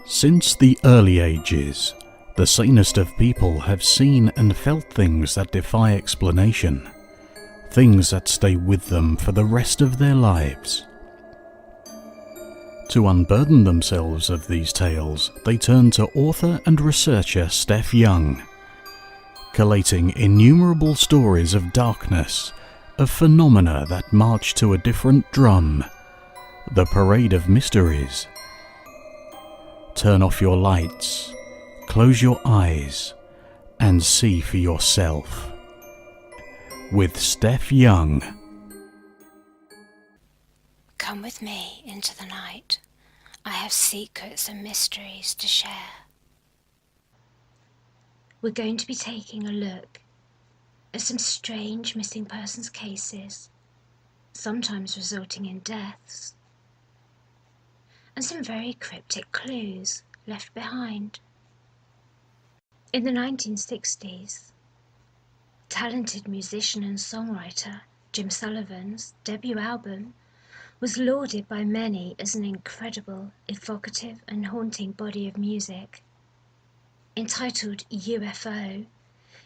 Since the early ages, the sanest of people have seen and felt things that defy explanation, things that stay with them for the rest of their lives. To unburden themselves of these tales, they turn to author and researcher Steph Young, collating innumerable stories of darkness, of phenomena that march to a different drum, the parade of mysteries. Turn off your lights, close your eyes, and see for yourself. With Steph Young. Come with me into the night. I have secrets and mysteries to share. We're going to be taking a look at some strange missing persons cases, sometimes resulting in deaths, and some very cryptic clues left behind. In the 1960s, talented musician and songwriter Jim Sullivan's debut album was lauded by many as an incredible, evocative and haunting body of music. Entitled UFO,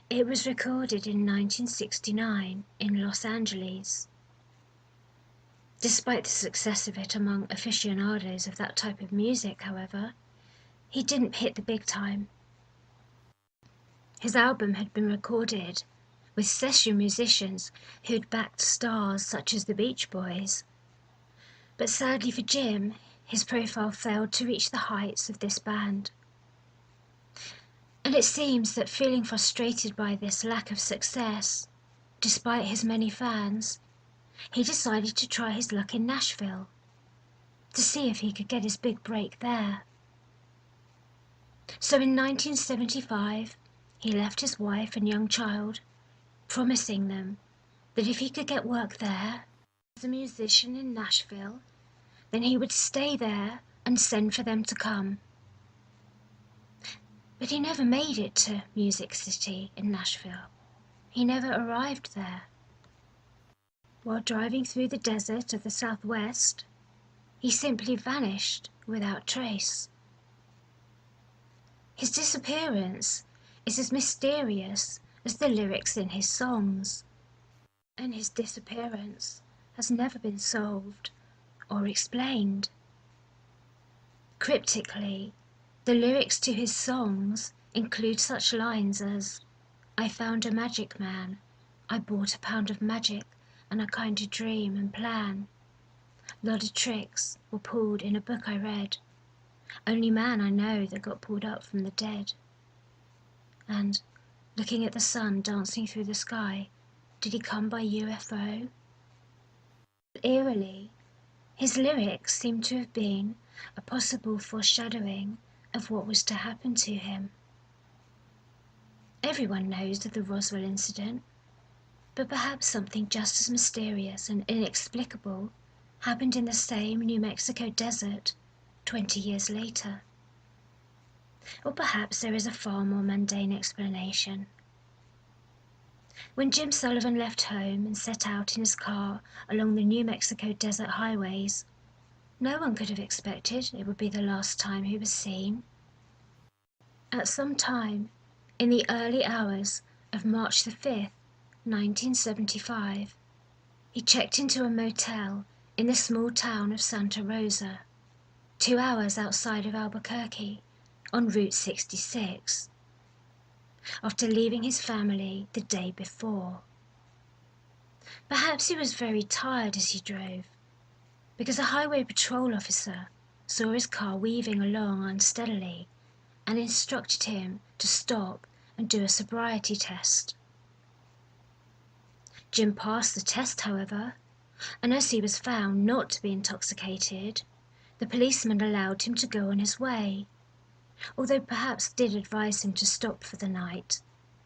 it was recorded in 1969 in Los Angeles. Despite the success of it among aficionados of that type of music, however, he didn't hit the big time. His album had been recorded with session musicians who'd backed stars such as the Beach Boys. But sadly for Jim, his profile failed to reach the heights of this band. And it seems that feeling frustrated by this lack of success, despite his many fans, he decided to try his luck in Nashville to see if he could get his big break there. So in 1975, he left his wife and young child, promising them that if he could get work there as a musician in Nashville, then he would stay there and send for them to come. But he never made it to Music City in Nashville. He never arrived there. While driving through the desert of the Southwest, he simply vanished without trace. His disappearance is as mysterious as the lyrics in his songs, and his disappearance has never been solved or explained. Cryptically, the lyrics to his songs include such lines as, "I found a magic man, I bought a pound of magic and a kind of dream and plan. Lot of tricks were pulled in a book I read. Only man I know that got pulled up from the dead." And, looking at the sun dancing through the sky, did he come by UFO? Eerily, his lyrics seem to have been a possible foreshadowing of what was to happen to him. Everyone knows of the Roswell incident, but perhaps something just as mysterious and inexplicable happened in the same New Mexico desert 20 years later. Or perhaps there is a far more mundane explanation. When Jim Sullivan left home and set out in his car along the New Mexico desert highways, no one could have expected it would be the last time he was seen. At some time in the early hours of March the 5th, 1975, he checked into a motel in the small town of Santa Rosa, 2 hours outside of Albuquerque, on Route 66, after leaving his family the day before. Perhaps he was very tired as he drove, because a highway patrol officer saw his car weaving along unsteadily and instructed him to stop and do a sobriety test. Jim passed the test, however, and as he was found not to be intoxicated, the policeman allowed him to go on his way, although perhaps did advise him to stop for the night,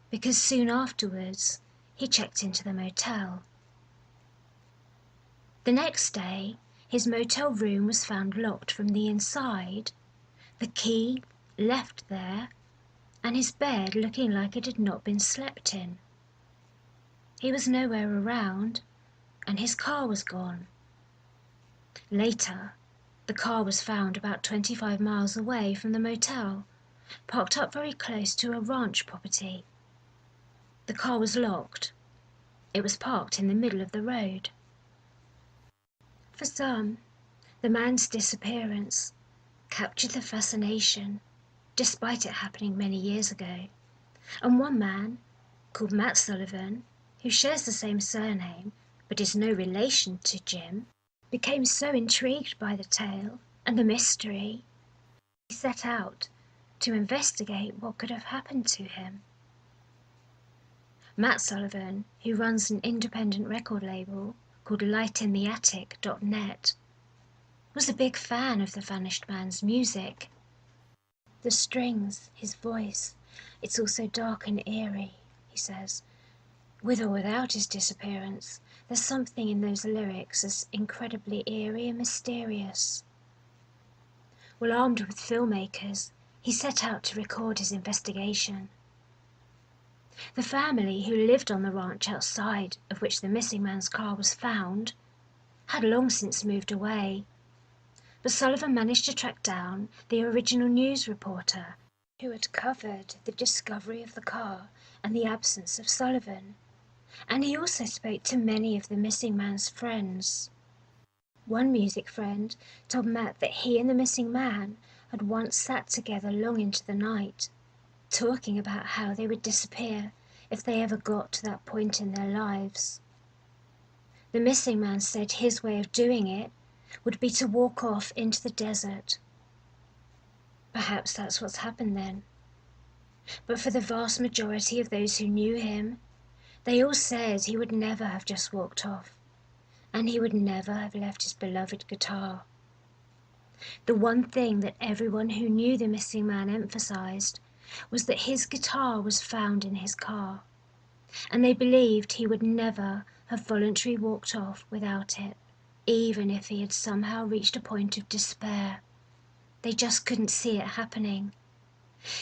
because soon afterwards he checked into the motel. The next day, his motel room was found locked from the inside, the key left there, and his bed looking like it had not been slept in. He was nowhere around, and his car was gone. Later, The car was found about 25 miles away from the motel, parked up very close to a ranch property. The car was locked. It was parked in the middle of the road. For some, the man's disappearance captured the fascination, despite it happening many years ago. And one man, called Matt Sullivan, who shares the same surname but is no relation to Jim, became so intrigued by the tale and the mystery, he set out to investigate what could have happened to him. Matt Sullivan, who runs an independent record label called lightintheattic.net, was a big fan of the vanished man's music. The strings, his voice, it's all so dark and eerie, he says. With or without his disappearance, there's something in those lyrics that's incredibly eerie and mysterious. Well, armed with filmmakers, he set out to record his investigation. The family who lived on the ranch outside of which the missing man's car was found had long since moved away, but Sullivan managed to track down the original news reporter who had covered the discovery of the car and the absence of Sullivan, and he also spoke to many of the missing man's friends. One music friend told Matt that he and the missing man had once sat together long into the night, talking about how they would disappear if they ever got to that point in their lives. The missing man said his way of doing it would be to walk off into the desert. Perhaps that's what's happened then. But for the vast majority of those who knew him, they all said he would never have just walked off, and he would never have left his beloved guitar. The one thing that everyone who knew the missing man emphasized was that his guitar was found in his car, and they believed he would never have voluntarily walked off without it, even if he had somehow reached a point of despair. They just couldn't see it happening.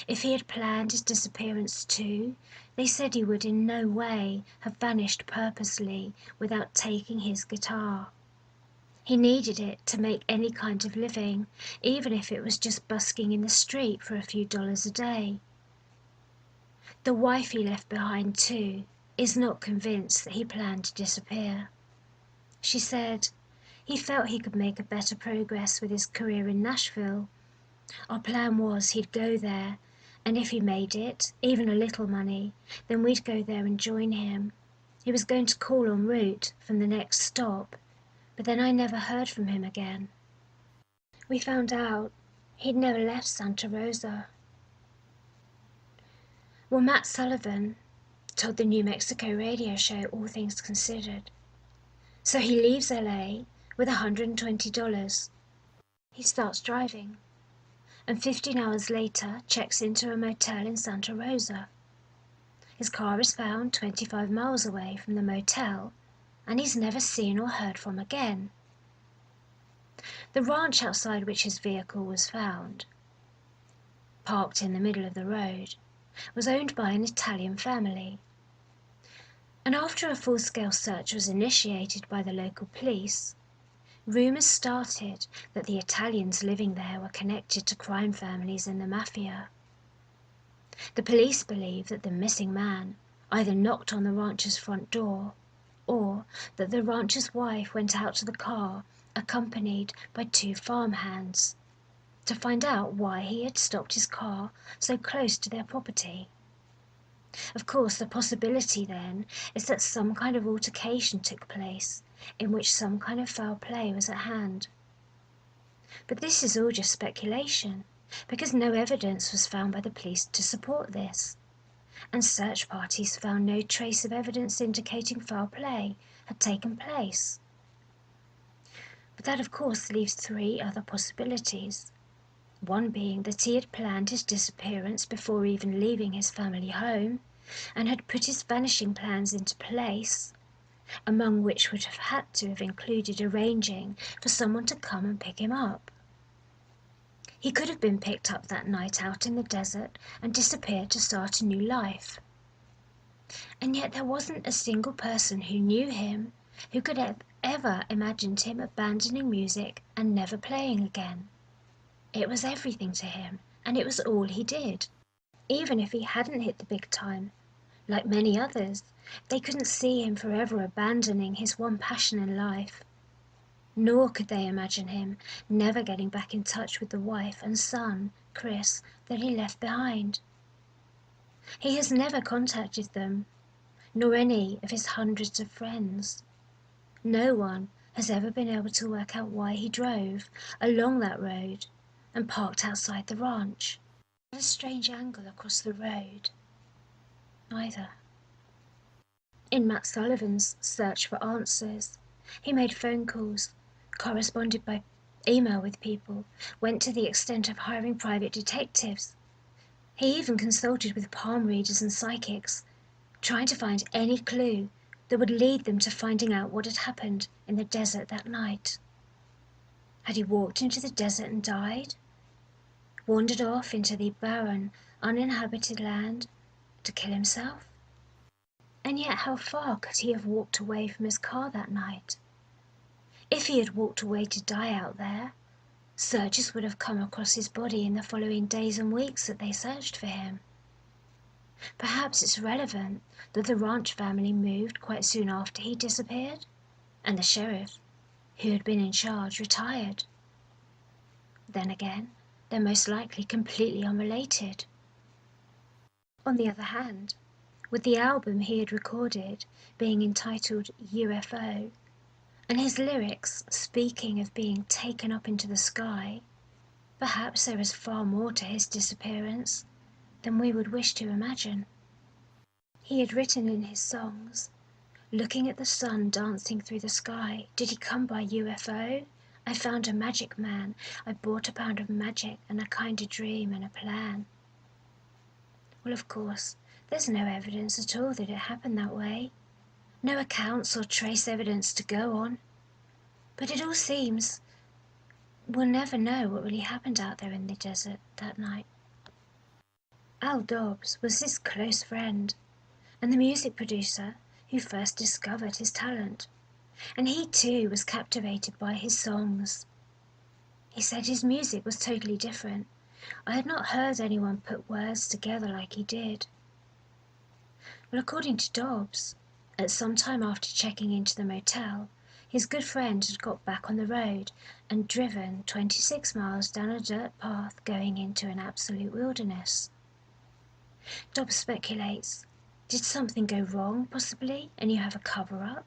If he had planned his disappearance too, they said he would in no way have vanished purposely without taking his guitar. He needed it to make any kind of living, even if it was just busking in the street for a few dollars a day. The wife he left behind too is not convinced that he planned to disappear. She said he felt he could make a better progress with his career in Nashville. Our plan was he'd go there, and if he made it, even a little money, then we'd go there and join him. He was going to call en route from the next stop, but then I never heard from him again. We found out he'd never left Santa Rosa. Well, Matt Sullivan told the New Mexico radio show All Things Considered. So he leaves LA with $120. He starts driving, and 15 hours later checks into a motel in Santa Rosa. His car is found 25 miles away from the motel, and he's never seen or heard from again. The ranch outside which his vehicle was found, parked in the middle of the road, was owned by an Italian family. And after a full-scale search was initiated by the local police, rumors started that the Italians living there were connected to crime families and the mafia. The police believe that the missing man either knocked on the rancher's front door, or that the rancher's wife went out to the car accompanied by two farmhands to find out why he had stopped his car so close to their property. Of course, the possibility then is that some kind of altercation took place in which some kind of foul play was at hand. But this is all just speculation, because no evidence was found by the police to support this, and search parties found no trace of evidence indicating foul play had taken place. But that of course leaves three other possibilities. One being that he had planned his disappearance before even leaving his family home, and had put his vanishing plans into place, among which would have had to have included arranging for someone to come and pick him up. He could have been picked up that night out in the desert and disappeared to start a new life. And yet there wasn't a single person who knew him who could have ever imagined him abandoning music and never playing again. It was everything to him, and it was all he did. Even if he hadn't hit the big time, like many others, they couldn't see him forever abandoning his one passion in life. Nor could they imagine him never getting back in touch with the wife and son, Chris, that he left behind. He has never contacted them, nor any of his hundreds of friends. No one has ever been able to work out why he drove along that road and parked outside the ranch at a strange angle across the road, either. In Matt Sullivan's search for answers, he made phone calls, corresponded by email with people, went to the extent of hiring private detectives. He even consulted with palm readers and psychics, trying to find any clue that would lead them to finding out what had happened in the desert that night. Had he walked into the desert and died? Wandered off into the barren, uninhabited land to kill himself? And yet how far could he have walked away from his car that night? If he had walked away to die out there, searchers would have come across his body in the following days and weeks that they searched for him. Perhaps it's relevant that the ranch family moved quite soon after he disappeared, and the sheriff, who had been in charge, retired. Then again, they're most likely completely unrelated. On the other hand, with the album he had recorded being entitled UFO, and his lyrics speaking of being taken up into the sky, perhaps there is far more to his disappearance than we would wish to imagine. He had written in his songs, "Looking at the sun dancing through the sky, did he come by UFO? I found a magic man, I bought a pound of magic and a kind of dream and a plan." Well, of course, there's no evidence at all that it happened that way. No accounts or trace evidence to go on. But it all seems we'll never know what really happened out there in the desert that night. Al Dobbs was his close friend and the music producer who first discovered his talent, and he too was captivated by his songs. He said his music was totally different. I had not heard anyone put words together like he did. Well, according to Dobbs, at some time after checking into the motel, his good friend had got back on the road and driven 26 miles down a dirt path going into an absolute wilderness. Dobbs speculates, did something go wrong, possibly, and you have a cover-up?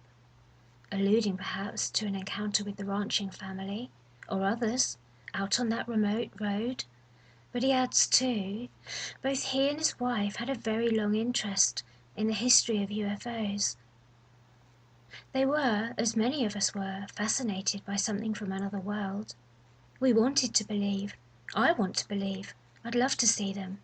Alluding perhaps to an encounter with the ranching family, or others, out on that remote road. But he adds too, both he and his wife had a very long interest in the history of UFOs. They were, as many of us were, fascinated by something from another world. We wanted to believe. I want to believe. I'd love to see them.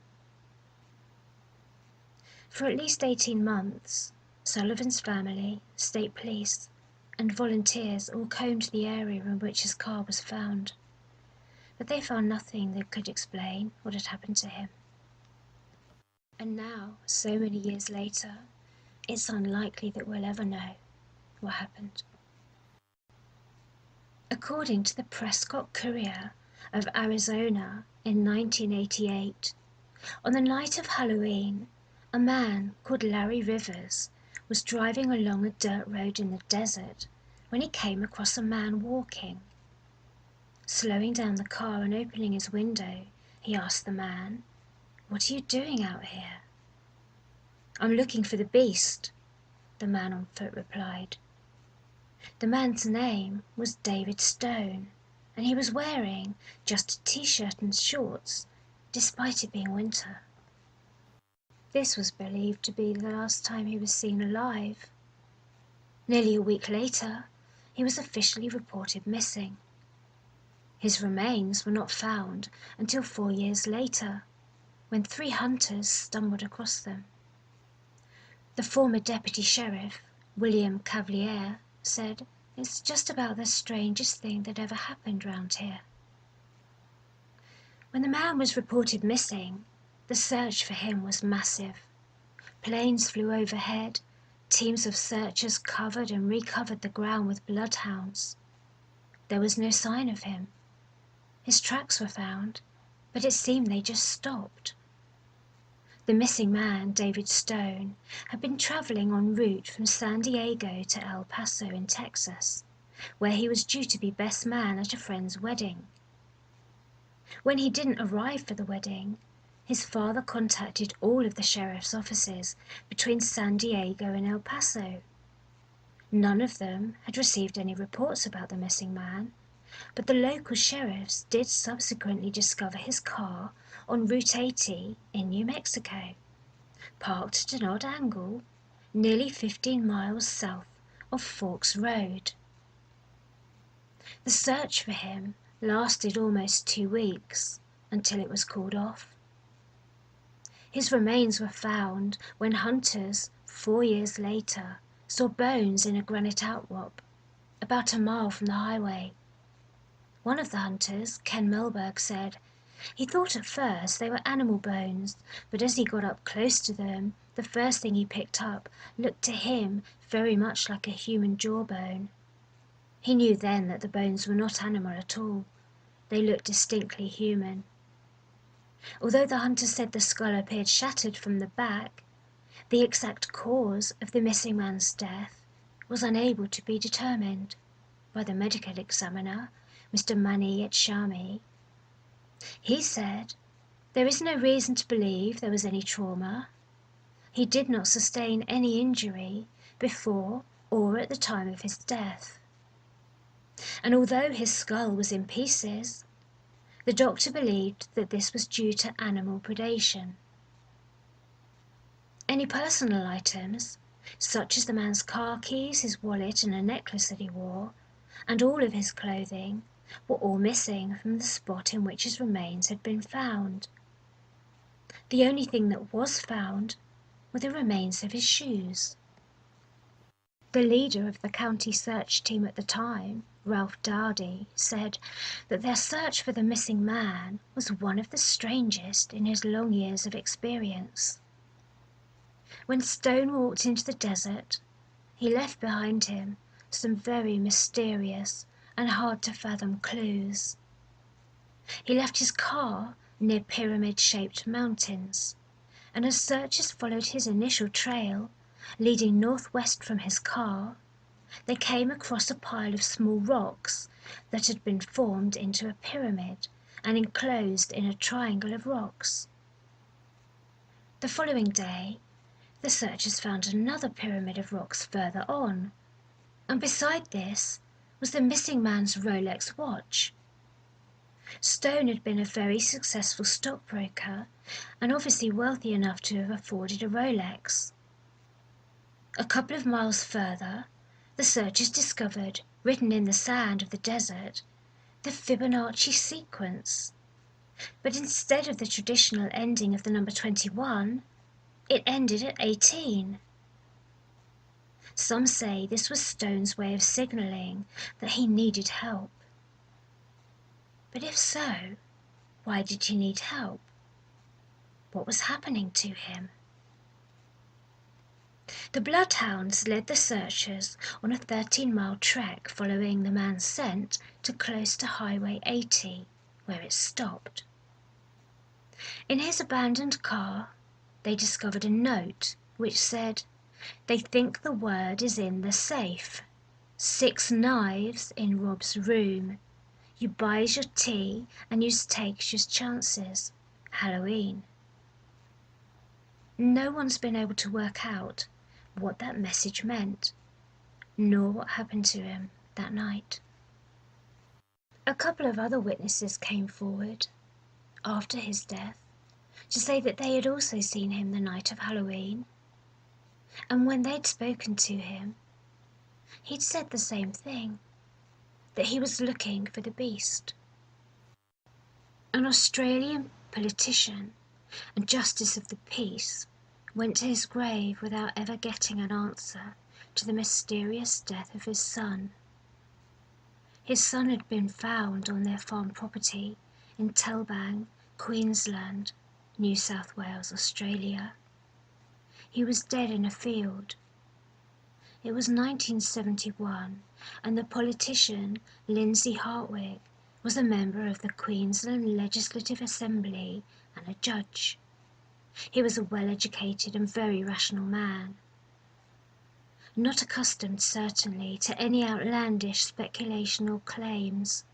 For at least 18 months, Sullivan's family, state police, and volunteers all combed the area in which his car was found. But they found nothing that could explain what had happened to him. And now, so many years later, it's unlikely that we'll ever know what happened. According to the Prescott Courier of Arizona in 1988, on the night of Halloween, a man called Larry Rivers was driving along a dirt road in the desert when he came across a man walking. Slowing down the car and opening his window, he asked the man, "What are you doing out here?" "I'm looking for the beast," the man on foot replied. The man's name was David Stone, and he was wearing just a t-shirt and shorts, despite it being winter. This was believed to be the last time he was seen alive. Nearly a week later, he was officially reported missing. His remains were not found until 4 years later, when 3 hunters stumbled across them. The former deputy sheriff, William Cavalier, said, "It's just about the strangest thing that ever happened round here." When the man was reported missing, the search for him was massive. Planes flew overhead, Teams of searchers covered and recovered the ground with bloodhounds. There was no sign of him. His tracks were found, but it seemed they just stopped. The missing man, David Stone, had been traveling en route from San Diego to El Paso in Texas, where he was due to be best man at a friend's wedding. When he didn't arrive for the wedding, his father contacted all of the sheriff's offices between San Diego and El Paso. None of them had received any reports about the missing man, but the local sheriffs did subsequently discover his car on Route 80 in New Mexico, parked at an odd angle, nearly 15 miles south of Forks Road. The search for him lasted almost 2 weeks until it was called off. His remains were found when hunters, 4 years later, saw bones in a granite outcrop about a mile from the highway. One of the hunters, Ken Melberg, said he thought at first they were animal bones, but as he got up close to them, the first thing he picked up looked to him very much like a human jawbone. He knew then that the bones were not animal at all. They looked distinctly human. Although the hunter said the skull appeared shattered from the back, the exact cause of the missing man's death was unable to be determined by the medical examiner, Mr. Mani Etchami. He said, "There is no reason to believe there was any trauma. He did not sustain any injury before or at the time of his death." And although his skull was in pieces, the doctor believed that this was due to animal predation. Any personal items, such as the man's car keys, his wallet, and a necklace that he wore, and all of his clothing, were all missing from the spot in which his remains had been found. The only thing that was found were the remains of his shoes. The leader of the county search team at the time, Ralph Dowdy, said that their search for the missing man was one of the strangest in his long years of experience. When Stone walked into the desert, he left behind him some very mysterious and hard-to-fathom clues. He left his car near pyramid-shaped mountains, and as searchers followed his initial trail, leading northwest from his car, they came across a pile of small rocks that had been formed into a pyramid and enclosed in a triangle of rocks. The following day, the searchers found another pyramid of rocks further on, and beside this was the missing man's Rolex watch. Stone had been a very successful stockbroker and obviously wealthy enough to have afforded a Rolex. A couple of miles further, the searchers discovered, written in the sand of the desert, the Fibonacci sequence. But instead of the traditional ending of the number 21, it ended at 18. Some say this was Stone's way of signaling that he needed help. But if so, why did he need help? What was happening to him? The bloodhounds led the searchers on a 13-mile trek following the man's scent to close to Highway 80, where it stopped. In his abandoned car, they discovered a note which said, "They think the word is in the safe. 6 knives in Rob's room. You buys your tea and you takes your chances. Halloween." No one's been able to work out what that message meant, nor what happened to him that night. A couple of other witnesses came forward after his death to say that they had also seen him the night of Halloween, and when they'd spoken to him, he'd said the same thing, that he was looking for the beast. An Australian politician and justice of the peace went to his grave without ever getting an answer to the mysterious death of his son. His son had been found on their farm property in Telbang, Queensland, New South Wales, Australia. He was dead in a field, It was 1971, and the politician Lindsay Hartwig was a member of the Queensland Legislative Assembly and a judge. He was a well-educated and very rational man, not accustomed certainly to any outlandish speculation or claims.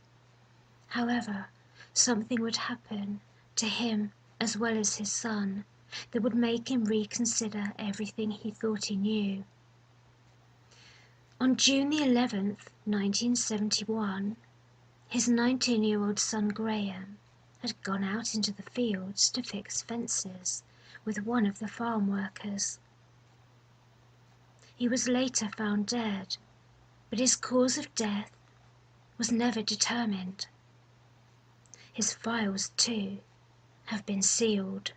However, something would happen to him as well as his son that would make him reconsider everything he thought he knew. On June the 11th, 1971, his 19-year-old son Graham had gone out into the fields to fix fences with one of the farm workers. He was later found dead, but his cause of death was never determined. His files, too, have been sealed.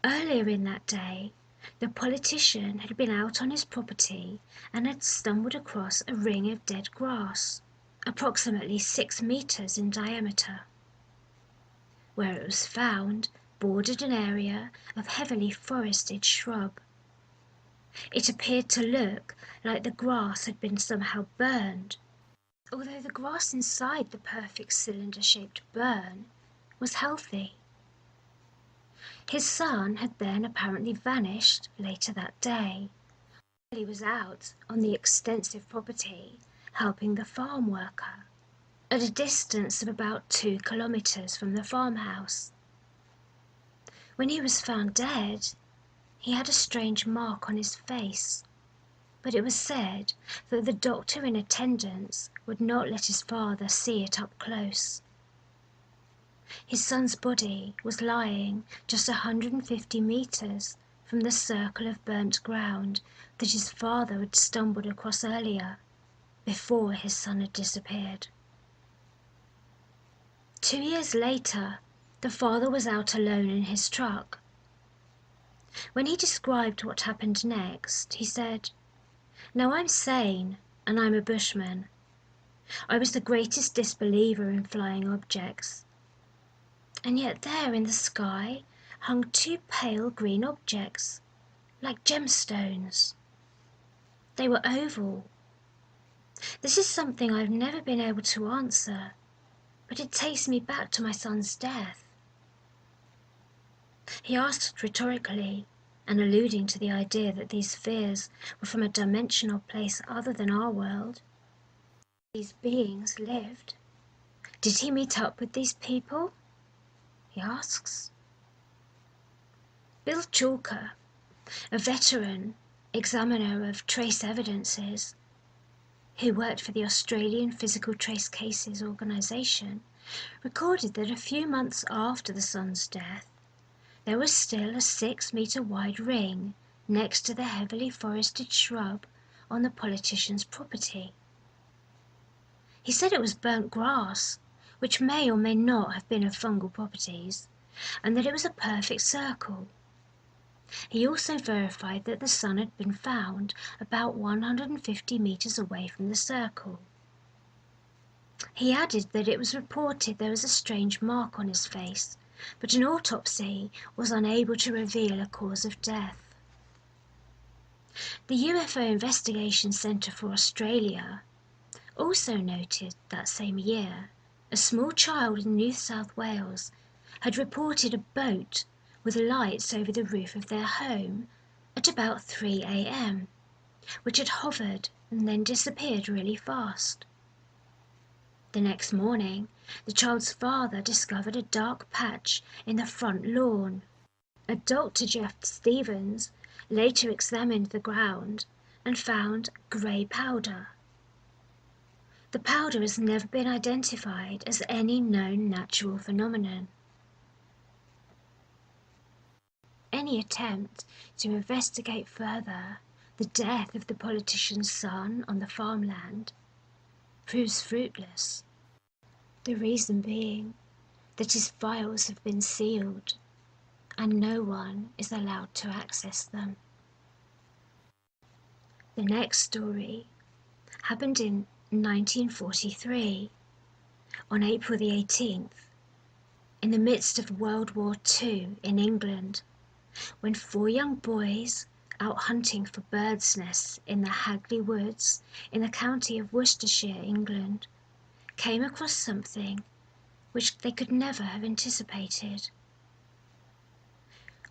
Earlier in that day, the politician had been out on his property and had stumbled across a ring of dead grass, approximately 6 meters in diameter. Where it was found bordered an area of heavily forested shrub. It appeared to look like the grass had been somehow burned, although the grass inside the perfect cylinder-shaped burn was healthy. His son had then apparently vanished later that day. He was out on the extensive property helping the farm worker at a distance of about 2 kilometers from the farmhouse. When he was found dead, he had a strange mark on his face, but it was said that the doctor in attendance would not let his father see it up close. His son's body was lying just 150 meters from the circle of burnt ground that his father had stumbled across earlier, before his son had disappeared. 2 years later, the father was out alone in his truck. When he described what happened next, he said, "Now I'm sane, and I'm a bushman. I was the greatest disbeliever in flying objects. And yet there in the sky hung 2 pale green objects, like gemstones. They were oval. This is something I've never been able to answer, but it takes me back to my son's death." He asked rhetorically, and alluding to the idea that these spheres were from a dimensional place other than our world. These beings lived. Did he meet up with these people? He asks. Bill Chalker, a veteran examiner of trace evidences, who worked for the Australian Physical Trace Cases organisation, recorded that a few months after the son's death, there was still a 6-meter wide ring next to the heavily forested shrub on the politician's property. He said it was burnt grass, which may or may not have been of fungal properties, and that it was a perfect circle. He also verified that the son had been found about 150 meters away from the circle. He added that it was reported there was a strange mark on his face, but an autopsy was unable to reveal a cause of death. The UFO Investigation Centre for Australia also noted that same year a small child in New South Wales had reported a boat with lights over the roof of their home at about 3 a.m, which had hovered and then disappeared really fast. The next morning, the child's father discovered a dark patch in the front lawn. A Dr. Jeff Stevens later examined the ground and found grey powder. The powder has never been identified as any known natural phenomenon. Any attempt to investigate further the death of the politician's son on the farmland proves fruitless. The reason being that his files have been sealed and no one is allowed to access them. The next story happened in 1943, on April the 18th, in the midst of World War II in England, when 4 young boys out hunting for birds' nests in the Hagley Woods in the county of Worcestershire, England, came across something which they could never have anticipated.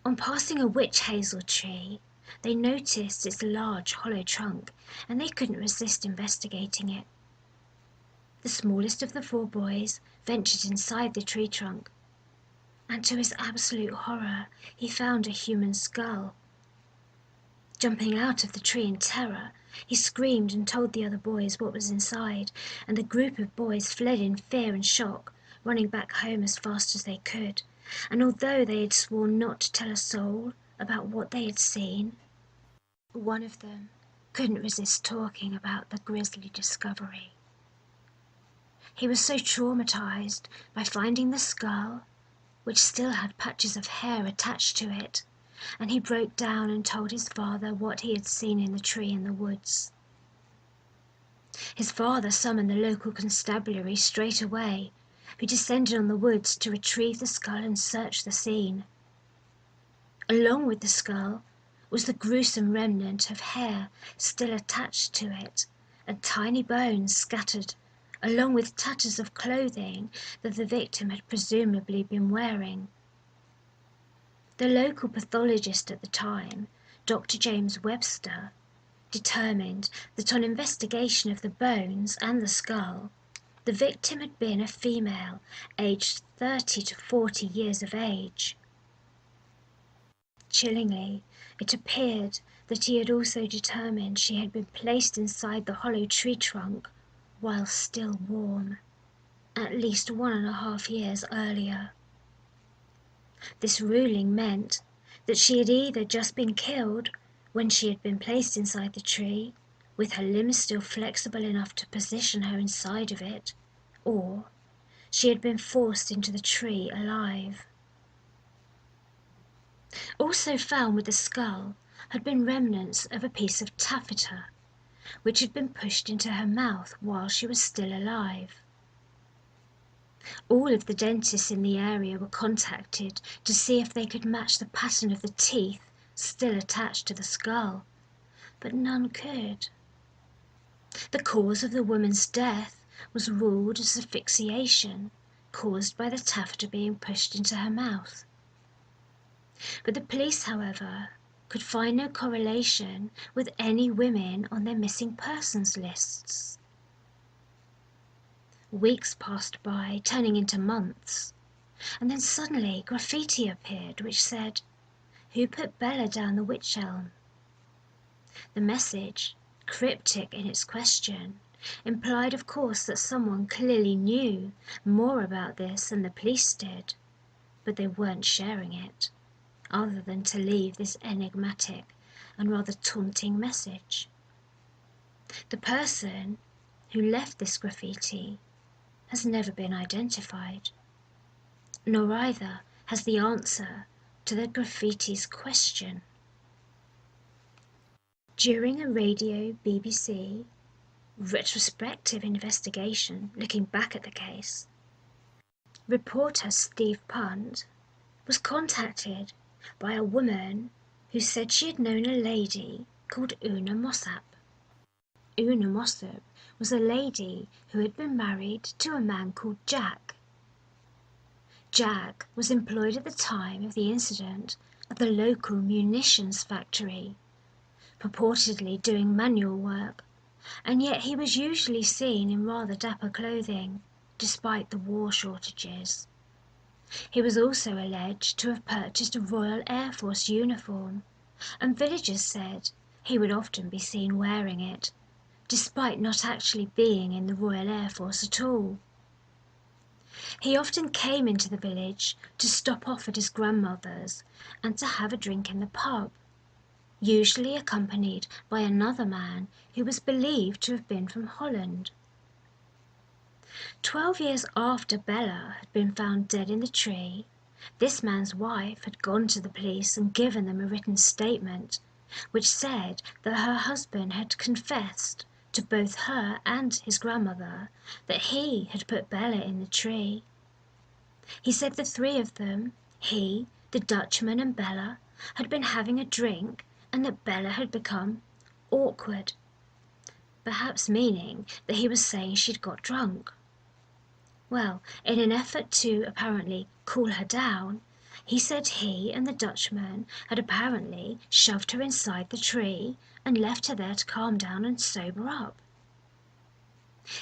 On passing a witch hazel tree, they noticed its large hollow trunk, and they couldn't resist investigating it. The smallest of the four boys ventured inside the tree trunk, and to his absolute horror, he found a human skull. Jumping out of the tree in terror, he screamed and told the other boys what was inside, and the group of boys fled in fear and shock, running back home as fast as they could. And although they had sworn not to tell a soul about what they had seen, one of them couldn't resist talking about the grisly discovery. He was so traumatized by finding the skull, which still had patches of hair attached to it, and he broke down and told his father what he had seen in the tree in the woods. His father summoned the local constabulary straight away, who descended on the woods to retrieve the skull and search the scene. Along with the skull was the gruesome remnant of hair still attached to it, and tiny bones scattered, along with tatters of clothing that the victim had presumably been wearing. The local pathologist at the time, Dr. James Webster, determined that on investigation of the bones and the skull, the victim had been a female aged 30 to 40 years of age. Chillingly, it appeared that he had also determined she had been placed inside the hollow tree trunk while still warm, at least 1.5 years earlier. This ruling meant that she had either just been killed when she had been placed inside the tree, with her limbs still flexible enough to position her inside of it, or she had been forced into the tree alive. Also found with the skull had been remnants of a piece of taffeta, which had been pushed into her mouth while she was still alive. All of the dentists in the area were contacted to see if they could match the pattern of the teeth still attached to the skull, but none could. The cause of the woman's death was ruled as asphyxiation, caused by the taffeta being pushed into her mouth. But the police, however, could find no correlation with any women on their missing persons lists. Weeks passed by, turning into months, and then suddenly graffiti appeared which said, "Who put Bella down the wych elm?" The message, cryptic in its question, implied of course that someone clearly knew more about this than the police did, but they weren't sharing it, other than to leave this enigmatic and rather taunting message. The person who left this graffiti has never been identified, nor either has the answer to the graffiti's question. During a radio BBC retrospective investigation looking back at the case, reporter Steve Punt was contacted by a woman who said she had known a lady called Una Mossap. Una Mossap was a lady who had been married to a man called Jack. Jack was employed at the time of the incident at the local munitions factory, purportedly doing manual work, and yet he was usually seen in rather dapper clothing, despite the war shortages. He was also alleged to have purchased a Royal Air Force uniform, and villagers said he would often be seen wearing it, despite not actually being in the Royal Air Force at all. He often came into the village to stop off at his grandmother's and to have a drink in the pub, usually accompanied by another man who was believed to have been from Holland. 12 years after Bella had been found dead in the tree, this man's wife had gone to the police and given them a written statement which said that her husband had confessed to both her and his grandmother that he had put Bella in the tree. He said the three of them, he, the Dutchman and Bella, had been having a drink and that Bella had become awkward, perhaps meaning that he was saying she'd got drunk. Well, in an effort to apparently cool her down, he said he and the Dutchman had apparently shoved her inside the tree and left her there to calm down and sober up.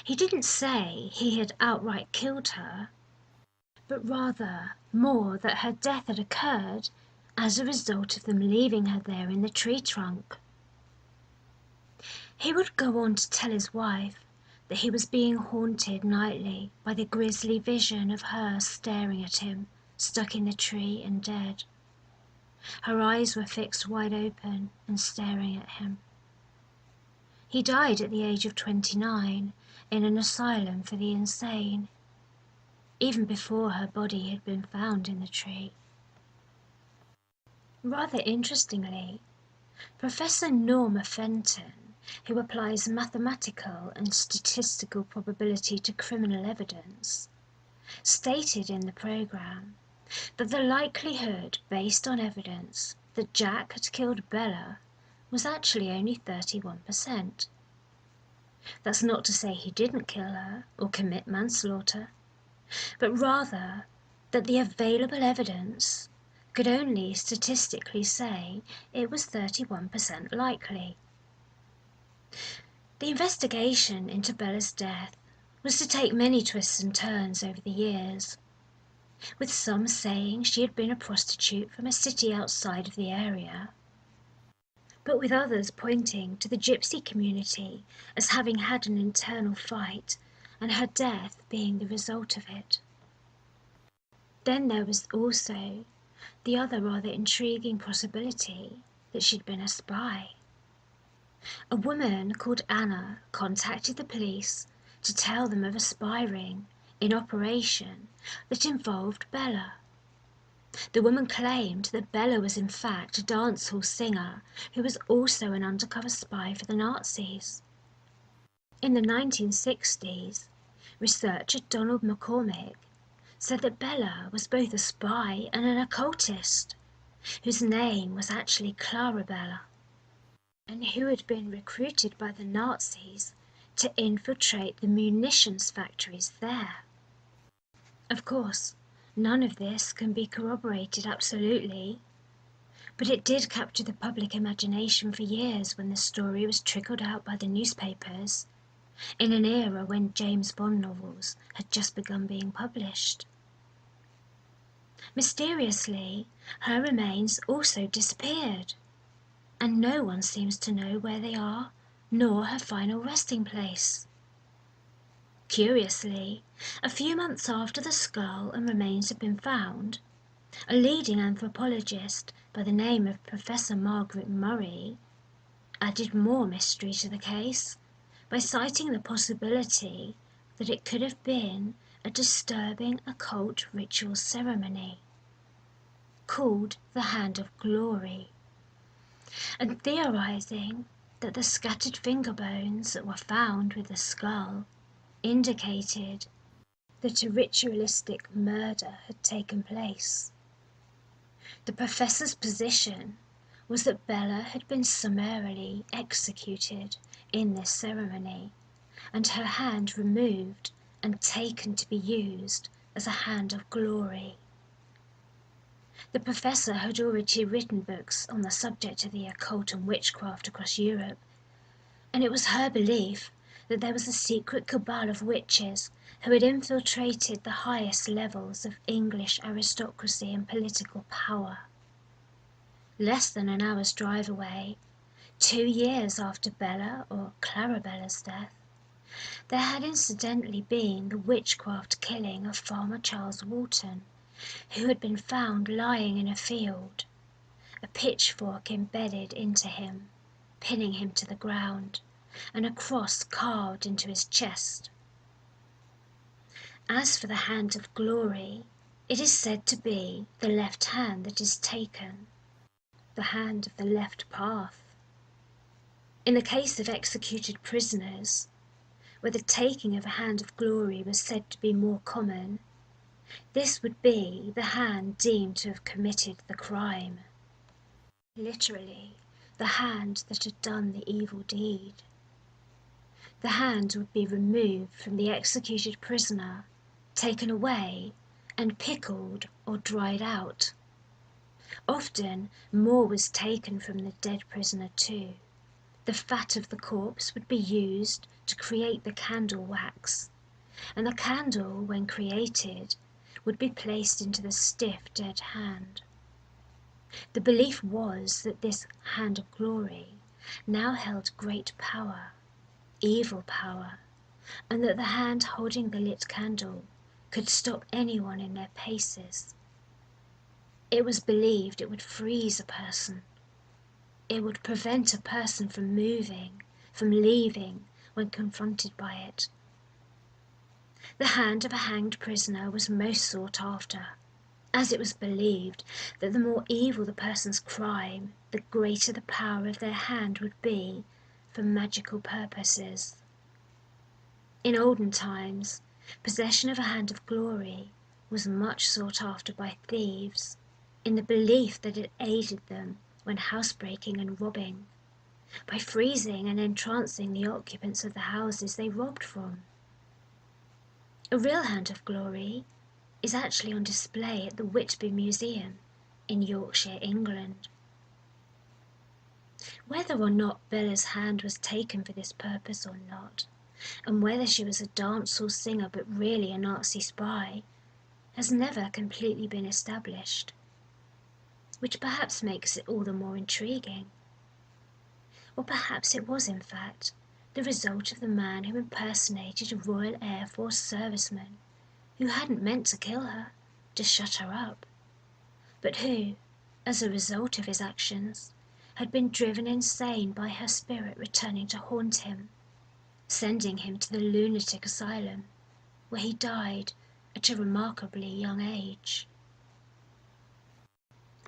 He didn't say he had outright killed her, but rather more that her death had occurred as a result of them leaving her there in the tree trunk. He would go on to tell his wife that he was being haunted nightly by the grisly vision of her staring at him, stuck in the tree and dead. Her eyes were fixed wide open and staring at him. He died at the age of 29 in an asylum for the insane, even before her body had been found in the tree. Rather interestingly, Professor Norma Fenton, who applies mathematical and statistical probability to criminal evidence, stated in the program that the likelihood based on evidence that Jack had killed Bella was actually only 31%. That's not to say he didn't kill her or commit manslaughter, but rather that the available evidence could only statistically say it was 31% likely. The investigation into Bella's death was to take many twists and turns over the years, with some saying she had been a prostitute from a city outside of the area, but with others pointing to the gypsy community as having had an internal fight and her death being the result of it. Then there was also the other rather intriguing possibility that she'd been a spy. A woman called Anna contacted the police to tell them of a spy ring in operation that involved Bella. The woman claimed that Bella was in fact a dancehall singer who was also an undercover spy for the Nazis. In the 1960s, researcher Donald McCormick said that Bella was both a spy and an occultist, whose name was actually Clara Bella, and who had been recruited by the Nazis to infiltrate the munitions factories there. Of course, none of this can be corroborated absolutely, but it did capture the public imagination for years when the story was trickled out by the newspapers, in an era when James Bond novels had just begun being published. Mysteriously, her remains also disappeared, and no one seems to know where they are, nor her final resting place. Curiously, a few months after the skull and remains had been found, a leading anthropologist by the name of Professor Margaret Murray added more mystery to the case by citing the possibility that it could have been a disturbing occult ritual ceremony called the Hand of Glory, and theorizing that the scattered finger bones that were found with the skull indicated that a ritualistic murder had taken place. The professor's position was that Bella had been summarily executed in this ceremony, and her hand removed and taken to be used as a hand of glory. The professor had already written books on the subject of the occult and witchcraft across Europe, and it was her belief that there was a secret cabal of witches who had infiltrated the highest levels of English aristocracy and political power. Less than an hour's drive away, 2 years after Bella or Clarabella's death, there had incidentally been the witchcraft killing of Farmer Charles Walton, who had been found lying in a field, a pitchfork embedded into him, pinning him to the ground, and a cross carved into his chest. As for the Hand of Glory, it is said to be the left hand that is taken, the hand of the left path. In the case of executed prisoners, where the taking of a Hand of Glory was said to be more common, this would be the hand deemed to have committed the crime. Literally, the hand that had done the evil deed. The hand would be removed from the executed prisoner, taken away, and pickled or dried out. Often more was taken from the dead prisoner too. The fat of the corpse would be used to create the candle wax, and the candle, when created, would be placed into the stiff dead hand. The belief was that this hand of glory now held great power, evil power, and that the hand holding the lit candle could stop anyone in their paces. It was believed it would freeze a person. It would prevent a person from moving, from leaving when confronted by it. The hand of a hanged prisoner was most sought after, as it was believed that the more evil the person's crime, the greater the power of their hand would be for magical purposes. In olden times, possession of a hand of glory was much sought after by thieves, in the belief that it aided them when housebreaking and robbing, by freezing and entrancing the occupants of the houses they robbed from. A real hand of glory is actually on display at the Whitby Museum in Yorkshire, England. Whether or not Bella's hand was taken for this purpose or not, and whether she was a dance or singer but really a Nazi spy, has never completely been established, which perhaps makes it all the more intriguing. Or perhaps it was in fact the result of the man who impersonated a Royal Air Force serviceman who hadn't meant to kill her, just shut her up, but who, as a result of his actions, had been driven insane by her spirit returning to haunt him, sending him to the lunatic asylum, where he died at a remarkably young age.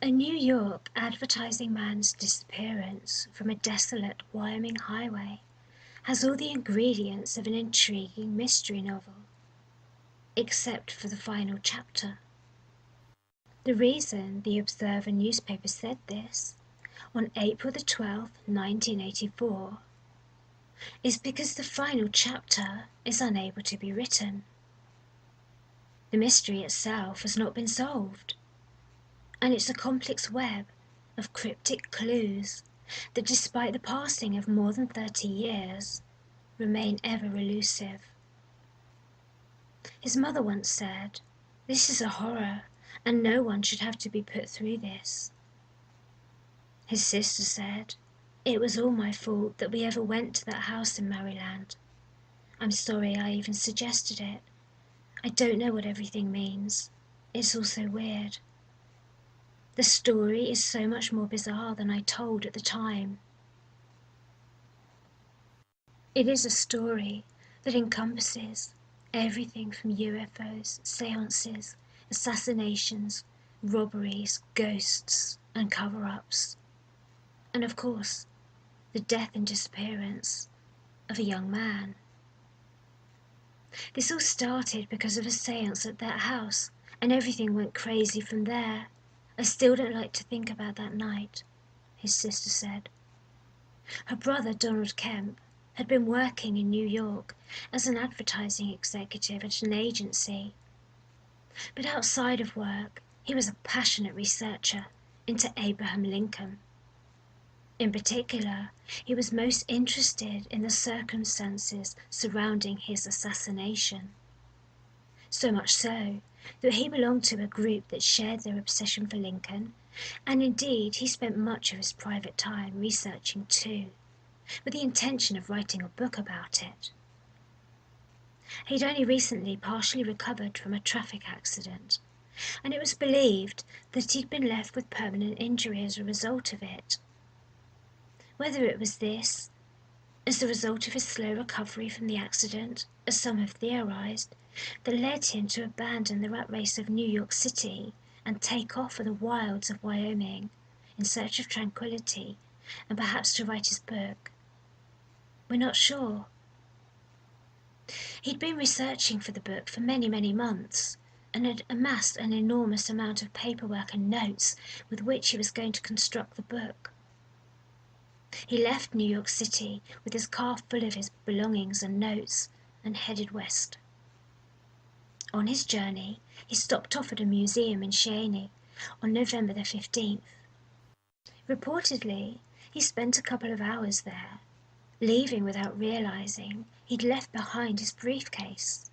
A New York advertising man's disappearance from a desolate Wyoming highway has all the ingredients of an intriguing mystery novel, except for the final chapter. The reason the Observer newspaper said this on April the 12th, 1984, is because the final chapter is unable to be written. The mystery itself has not been solved, and it's a complex web of cryptic clues that, despite the passing of more than 30 years, remain ever elusive. His mother once said, "This is a horror, and no one should have to be put through this." His sister said, "It was all my fault that we ever went to that house in Maryland. I'm sorry I even suggested it. I don't know what everything means. It's all so weird. The story is so much more bizarre than I told at the time." It is a story that encompasses everything from UFOs, seances, assassinations, robberies, ghosts, and cover-ups, and of course, the death and disappearance of a young man. This all started because of a seance at that house, and everything went crazy from there. "I still don't like to think about that night," his sister said. Her brother, Donald Kemp, had been working in New York as an advertising executive at an agency. But outside of work, he was a passionate researcher into Abraham Lincoln. In particular, he was most interested in the circumstances surrounding his assassination. So much so that he belonged to a group that shared their obsession for Lincoln, and indeed he spent much of his private time researching too, with the intention of writing a book about it. He'd only recently partially recovered from a traffic accident, and it was believed that he'd been left with permanent injury as a result of it. Whether it was this, as the result of his slow recovery from the accident, as some have theorized, that led him to abandon the rat race of New York City and take off for the wilds of Wyoming in search of tranquility and perhaps to write his book, we're not sure. He'd been researching for the book for many, many months, and had amassed an enormous amount of paperwork and notes with which he was going to construct the book. He left New York City with his car full of his belongings and notes and headed west. On his journey, he stopped off at a museum in Cheyenne on November the 15th. Reportedly, he spent a couple of hours there, leaving without realizing he'd left behind his briefcase.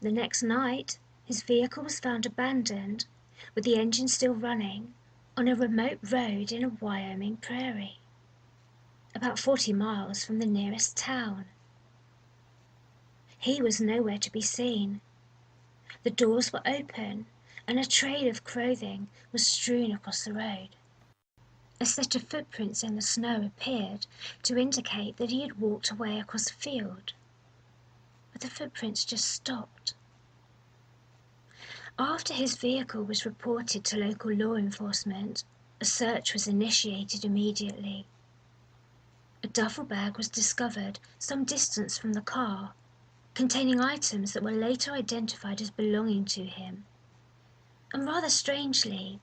The next night, his vehicle was found abandoned, with the engine still running, on a remote road in a Wyoming prairie, about 40 miles from the nearest town. He was nowhere to be seen. The doors were open, and a trail of clothing was strewn across the road. A set of footprints in the snow appeared to indicate that he had walked away across a field, but the footprints just stopped. After his vehicle was reported to local law enforcement, a search was initiated immediately. A duffel bag was discovered some distance from the car, containing items that were later identified as belonging to him. And rather strangely,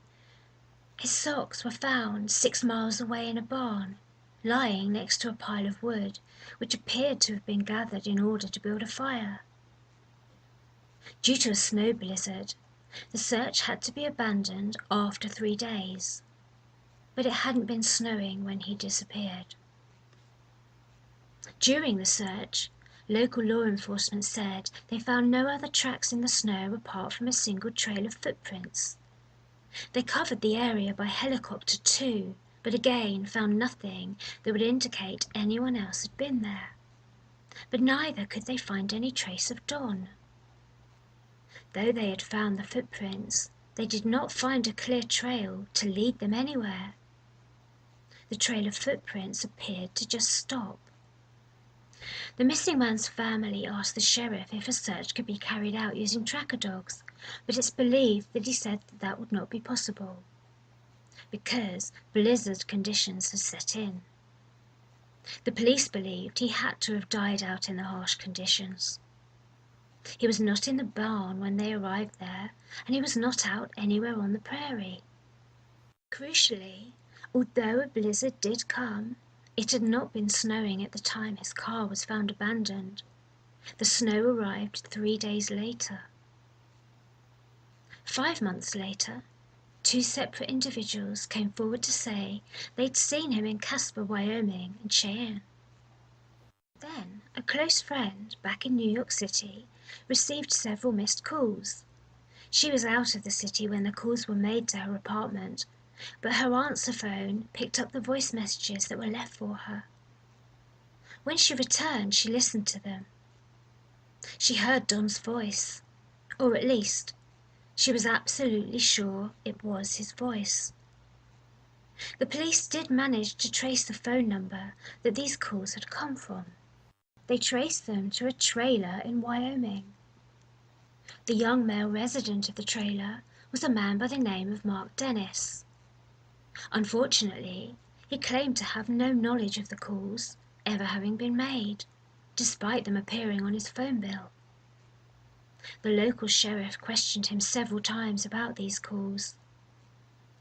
his socks were found 6 miles away in a barn, lying next to a pile of wood, which appeared to have been gathered in order to build a fire. Due to a snow blizzard, the search had to be abandoned after 3 days, but it hadn't been snowing when he disappeared. During the search, local law enforcement said they found no other tracks in the snow apart from a single trail of footprints. They covered the area by helicopter too, but again found nothing that would indicate anyone else had been there. But neither could they find any trace of Don. Though they had found the footprints, they did not find a clear trail to lead them anywhere. The trail of footprints appeared to just stop. The missing man's family asked the sheriff if a search could be carried out using tracker dogs, but it's believed that he said that would not be possible, because blizzard conditions had set in. The police believed he had to have died out in the harsh conditions. He was not in the barn when they arrived there, and he was not out anywhere on the prairie. Crucially, although a blizzard did come, it had not been snowing at the time his car was found abandoned. The snow arrived 3 days later. 5 months later, 2 separate individuals came forward to say they'd seen him in Casper, Wyoming and Cheyenne. Then, a close friend back in New York City received several missed calls. She was out of the city when the calls were made to her apartment, but her answer phone picked up the voice messages that were left for her. When she returned, she listened to them. She heard Don's voice, or at least, she was absolutely sure it was his voice. The police did manage to trace the phone number that these calls had come from. They traced them to a trailer in Wyoming. The young male resident of the trailer was a man by the name of Mark Dennis. Unfortunately, he claimed to have no knowledge of the calls ever having been made, despite them appearing on his phone bill. The local sheriff questioned him several times about these calls.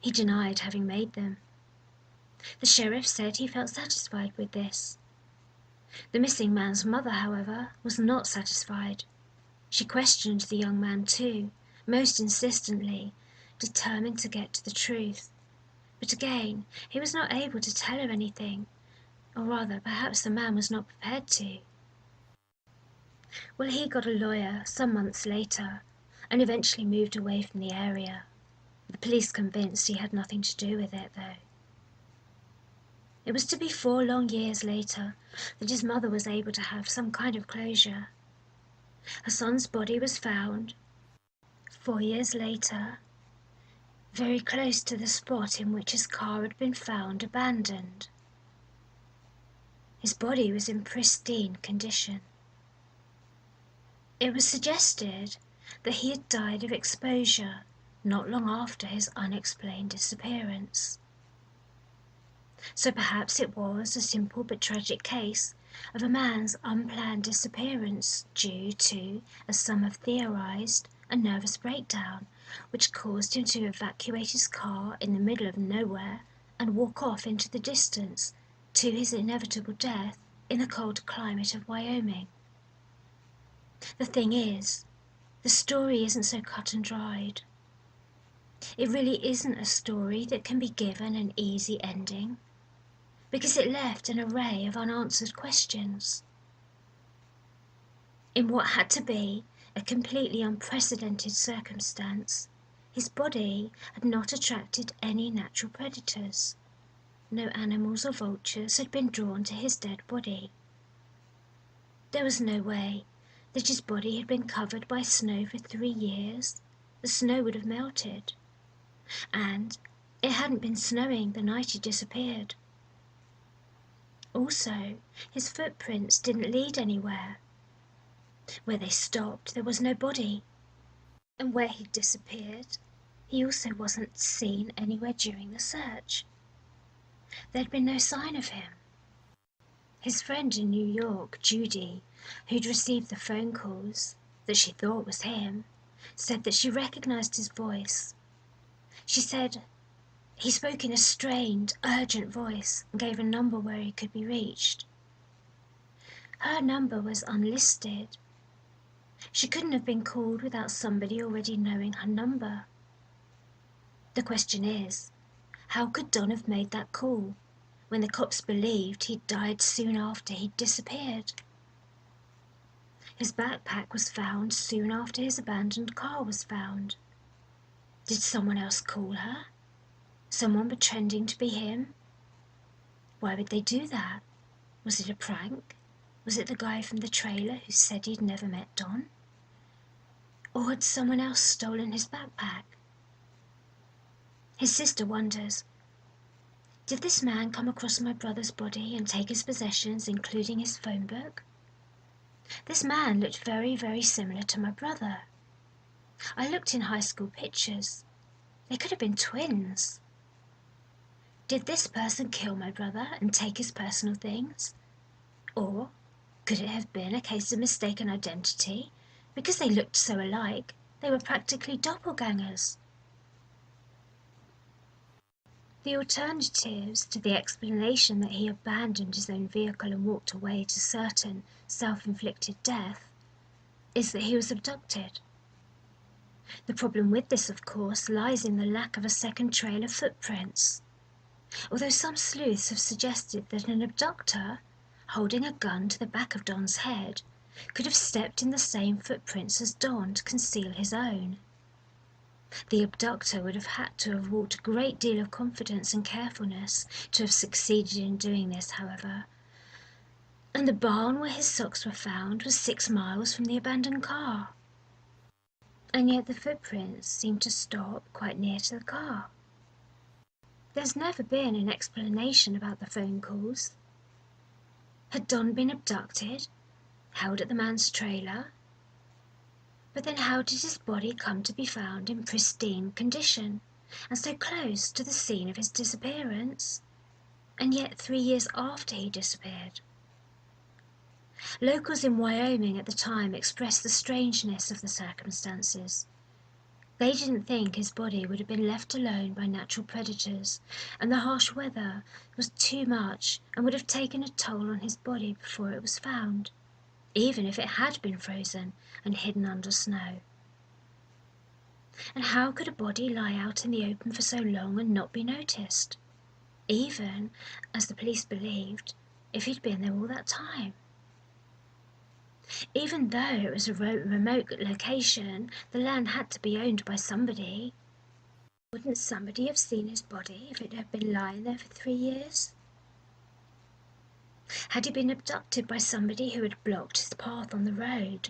He denied having made them. The sheriff said he felt satisfied with this. The missing man's mother, however, was not satisfied. She questioned the young man too, most insistently, determined to get to the truth. But again, he was not able to tell her anything, or rather, perhaps the man was not prepared to. Well, he got a lawyer some months later, and eventually moved away from the area. The police convinced he had nothing to do with it, though. It was to be 4 long years later that his mother was able to have some kind of closure. Her son's body was found 4 years later, very close to the spot in which his car had been found abandoned. His body was in pristine condition. It was suggested that he had died of exposure not long after his unexplained disappearance. So perhaps it was a simple but tragic case of a man's unplanned disappearance due to, as some have theorized, a nervous breakdown which caused him to evacuate his car in the middle of nowhere and walk off into the distance, to his inevitable death in the cold climate of Wyoming. The thing is, the story isn't so cut and dried. It really isn't a story that can be given an easy ending, because it left an array of unanswered questions. In what had to be a completely unprecedented circumstance, his body had not attracted any natural predators. No animals or vultures had been drawn to his dead body. There was no way that his body had been covered by snow for 3 years. The snow would have melted. And it hadn't been snowing the night he disappeared. Also, his footprints didn't lead anywhere. Where they stopped, there was no body. And where he disappeared, he also wasn't seen anywhere during the search. There'd been no sign of him. His friend in New York, Judy, who'd received the phone calls that she thought was him, said that she recognized his voice. She said he spoke in a strained, urgent voice and gave a number where he could be reached. Her number was unlisted. She couldn't have been called without somebody already knowing her number. The question is, how could Don have made that call when the cops believed he'd died soon after he'd disappeared? His backpack was found soon after his abandoned car was found. Did someone else call her? Someone pretending to be him? Why would they do that? Was it a prank? Was it the guy from the trailer who said he'd never met Don? Or had someone else stolen his backpack? His sister wonders, did this man come across my brother's body and take his possessions, including his phone book? This man looked very, very similar to my brother. I looked in high school pictures. They could have been twins. Did this person kill my brother and take his personal things? Or could it have been a case of mistaken identity? Because they looked so alike, they were practically doppelgangers. The alternatives to the explanation that he abandoned his own vehicle and walked away to certain self-inflicted death is that he was abducted. The problem with this, of course, lies in the lack of a second trail of footprints. Although some sleuths have suggested that an abductor, holding a gun to the back of Don's head, could have stepped in the same footprints as Don to conceal his own. The abductor would have had to have walked a great deal of confidence and carefulness to have succeeded in doing this, however. And the barn where his socks were found was 6 miles from the abandoned car. And yet the footprints seemed to stop quite near to the car. There's never been an explanation about the phone calls. Had Don been abducted, held at the man's trailer? But then how did his body come to be found in pristine condition, and so close to the scene of his disappearance, and yet 3 years after he disappeared? Locals in Wyoming at the time expressed the strangeness of the circumstances. They didn't think his body would have been left alone by natural predators, and the harsh weather was too much and would have taken a toll on his body before it was found, even if it had been frozen and hidden under snow. And how could a body lie out in the open for so long and not be noticed, even, as the police believed, if he'd been there all that time? Even though it was a remote location, the land had to be owned by somebody. Wouldn't somebody have seen his body if it had been lying there for 3 years? Had he been abducted by somebody who had blocked his path on the road?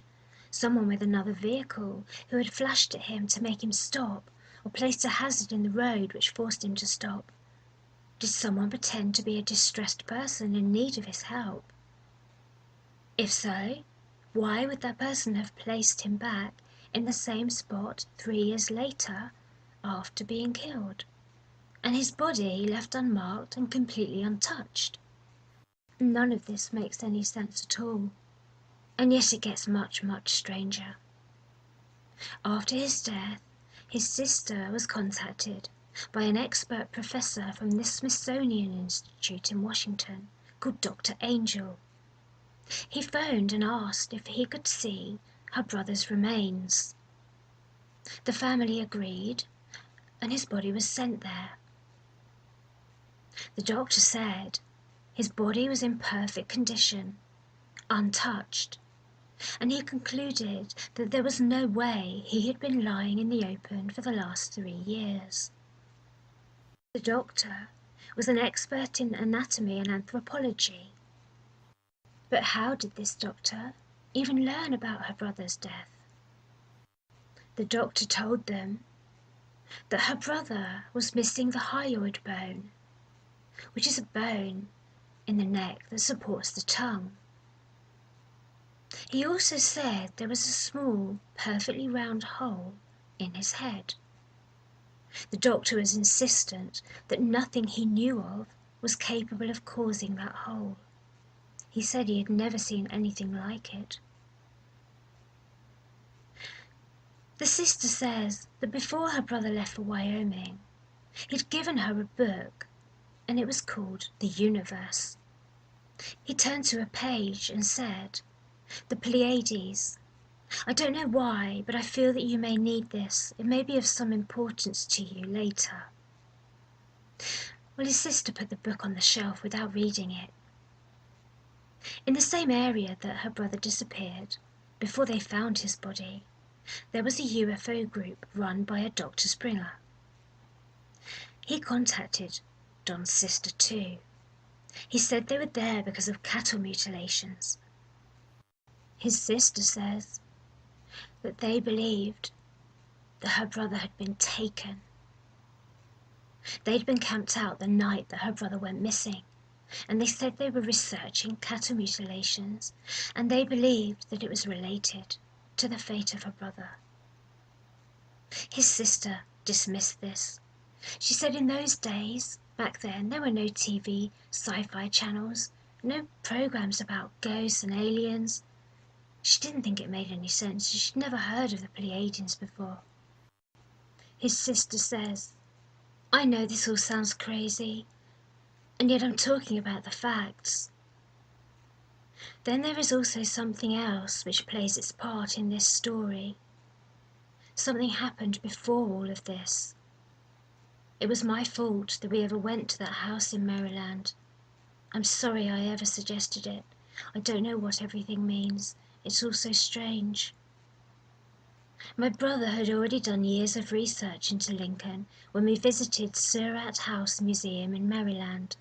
Someone with another vehicle who had flashed at him to make him stop, or placed a hazard in the road which forced him to stop? Did someone pretend to be a distressed person in need of his help? If so, why would that person have placed him back in the same spot 3 years later after being killed, and his body left unmarked and completely untouched? None of this makes any sense at all, and yet it gets much, much stranger. After his death, his sister was contacted, by an expert professor from the Smithsonian Institute in Washington called Dr. Angel. He phoned and asked if he could see her brother's remains. The family agreed, and his body was sent there. The doctor said his body was in perfect condition, untouched, and he concluded that there was no way he had been lying in the open for the last 3 years. The doctor was an expert in anatomy and anthropology. But how did this doctor even learn about her brother's death? The doctor told them that her brother was missing the hyoid bone, which is a bone in the neck that supports the tongue. He also said there was a small, perfectly round hole in his head. The doctor was insistent that nothing he knew of was capable of causing that hole. He said he had never seen anything like it. The sister says that before her brother left for Wyoming, he'd given her a book, and it was called The Universe. He turned to a page and said, "The Pleiades. I don't know why, but I feel that you may need this. It may be of some importance to you later." Well, his sister put the book on the shelf without reading it. In the same area that her brother disappeared, before they found his body, there was a UFO group run by a Dr. Springer. He contacted Don's sister too. He said they were there because of cattle mutilations. His sister says that they believed that her brother had been taken. They'd been camped out the night that her brother went missing, and they said they were researching cattle mutilations, and they believed that it was related to the fate of her brother. His sister dismissed this. She said in those days, back then, there were no TV, sci-fi channels, no programs about ghosts and aliens. She didn't think it made any sense. She'd never heard of the Pleiadians before. His sister says, "I know this all sounds crazy, and yet I'm talking about the facts." Then there is also something else which plays its part in this story. Something happened before all of this. It was my fault that we ever went to that house in Maryland. I'm sorry I ever suggested it. I don't know what everything means. It's all so strange. My brother had already done years of research into Lincoln when we visited Surratt House Museum in Maryland.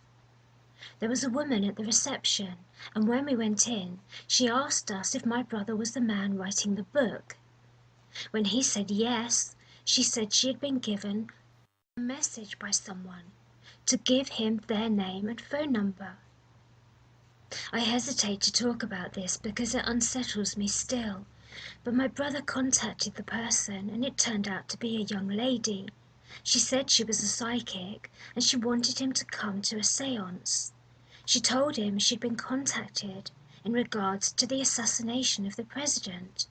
There was a woman at the reception, and when we went in, she asked us if my brother was the man writing the book. When he said yes, she said she had been given a message by someone to give him their name and phone number. I hesitate to talk about this because it unsettles me still, but my brother contacted the person and it turned out to be a young lady. She said she was a psychic and she wanted him to come to a séance. She told him she'd been contacted in regards to the assassination of the president.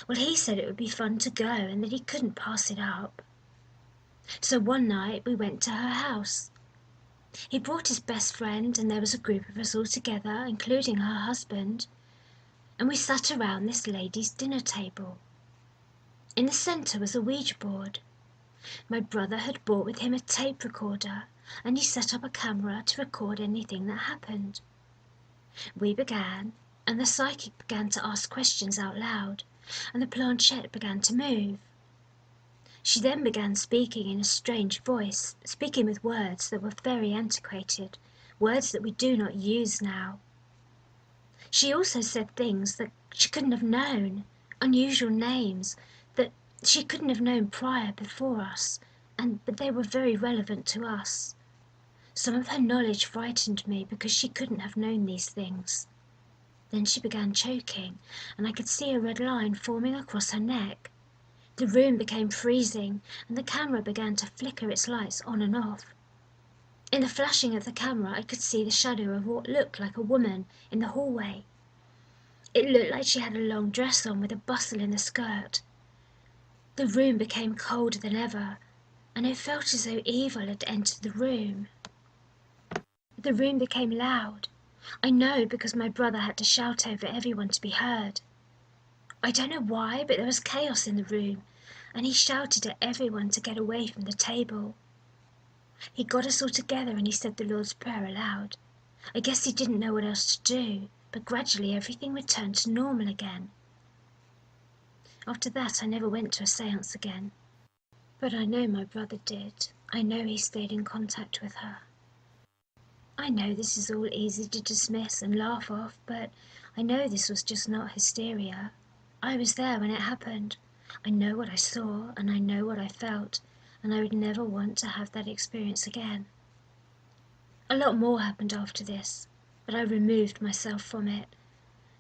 Well, he said it would be fun to go and that he couldn't pass it up. So one night we went to her house. He brought his best friend and there was a group of us all together, including her husband, and we sat around this lady's dinner table. In the center was a Ouija board. My brother had brought with him a tape recorder and he set up a camera to record anything that happened. We began, and the psychic began to ask questions out loud, and the planchette began to move. She then began speaking in a strange voice, speaking with words that were very antiquated, words that we do not use now. She also said things that she couldn't have known, unusual names that she couldn't have known prior before us, but they were very relevant to us. Some of her knowledge frightened me because she couldn't have known these things. Then she began choking, and I could see a red line forming across her neck. The room became freezing, and the camera began to flicker its lights on and off. In the flashing of the camera, I could see the shadow of what looked like a woman in the hallway. It looked like she had a long dress on with a bustle in the skirt. The room became colder than ever, and it felt as though evil had entered the room. The room became loud. I know because my brother had to shout over everyone to be heard. I don't know why, but there was chaos in the room, and he shouted at everyone to get away from the table. He got us all together and he said the Lord's Prayer aloud. I guess he didn't know what else to do, but gradually everything returned to normal again. After that, I never went to a séance again. But I know my brother did. I know he stayed in contact with her. I know this is all easy to dismiss and laugh off, but I know this was just not hysteria. I was there when it happened. I know what I saw and I know what I felt, and I would never want to have that experience again. A lot more happened after this, but I removed myself from it.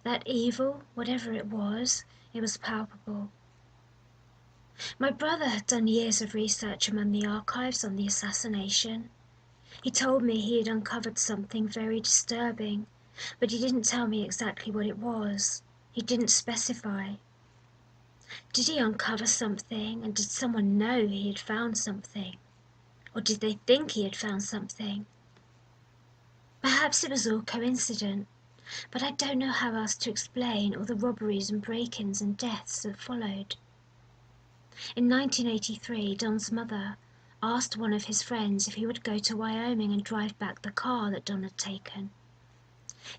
That evil, whatever it was palpable. My brother had done years of research among the archives on the assassination. He told me he had uncovered something very disturbing, but he didn't tell me exactly what it was. He didn't specify. Did he uncover something, and did someone know he had found something? Or did they think he had found something? Perhaps it was all coincident, but I don't know how else to explain all the robberies and break-ins and deaths that followed. In 1983, Don's mother asked one of his friends if he would go to Wyoming and drive back the car that Don had taken.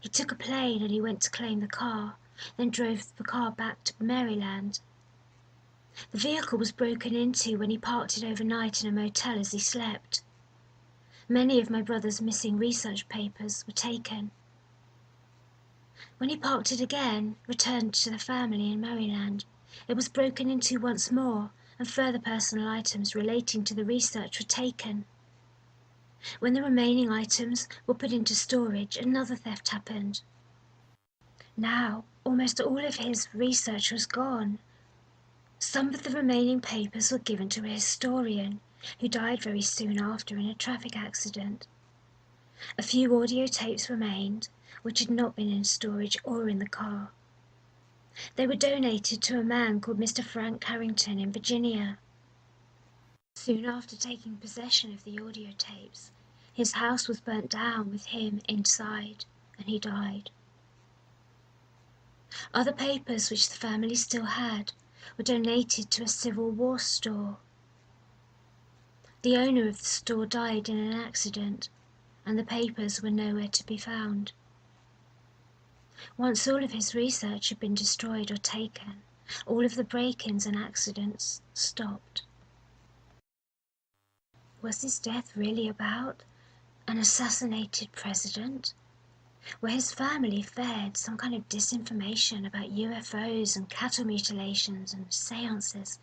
He took a plane and he went to claim the car, then drove the car back to Maryland. The vehicle was broken into when he parked it overnight in a motel as he slept. Many of my brother's missing research papers were taken. When he parked it again, returned to the family in Maryland, it was broken into once more, and further personal items relating to the research were taken. When the remaining items were put into storage, another theft happened. Now, almost all of his research was gone. Some of the remaining papers were given to a historian, who died very soon after in a traffic accident. A few audio tapes remained, which had not been in storage or in the car. They were donated to a man called Mr. Frank Harrington in Virginia. Soon after taking possession of the audio tapes, his house was burnt down with him inside, and he died. Other papers which the family still had were donated to a Civil War store. The owner of the store died in an accident, and the papers were nowhere to be found. Once all of his research had been destroyed or taken, all of the break-ins and accidents stopped. Was his death really about an assassinated president? Were his family fed some kind of disinformation about UFOs and cattle mutilations and seances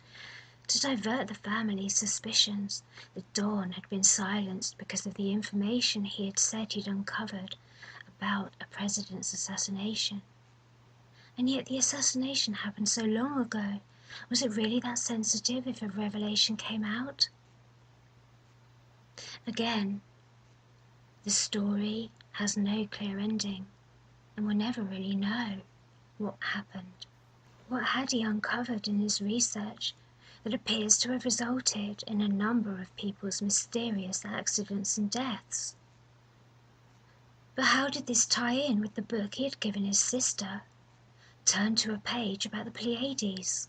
to divert the family's suspicions that Dawn had been silenced because of the information he had said he'd uncovered about a president's assassination? And yet the assassination happened so long ago. Was it really that sensitive if a revelation came out? Again, the story has no clear ending, and we'll never really know what happened. What had he uncovered in his research that appears to have resulted in a number of people's mysterious accidents and deaths? But how did this tie in with the book he had given his sister? Turn to a page about the Pleiades.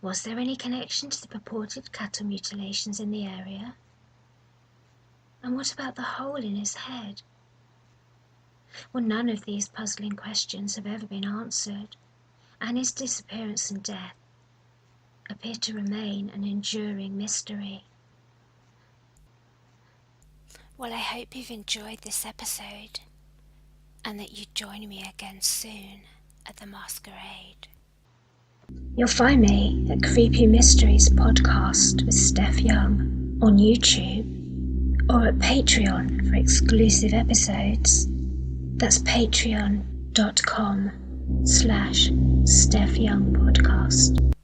Was there any connection to the purported cattle mutilations in the area? And what about the hole in his head? Well, none of these puzzling questions have ever been answered, and his disappearance and death appear to remain an enduring mystery. Well, I hope you've enjoyed this episode and that you join me again soon at the Masquerade. You'll find me at Creepy Mysteries Podcast with Steph Young on YouTube or at Patreon for exclusive episodes. That's patreon.com/Steph Young Podcast.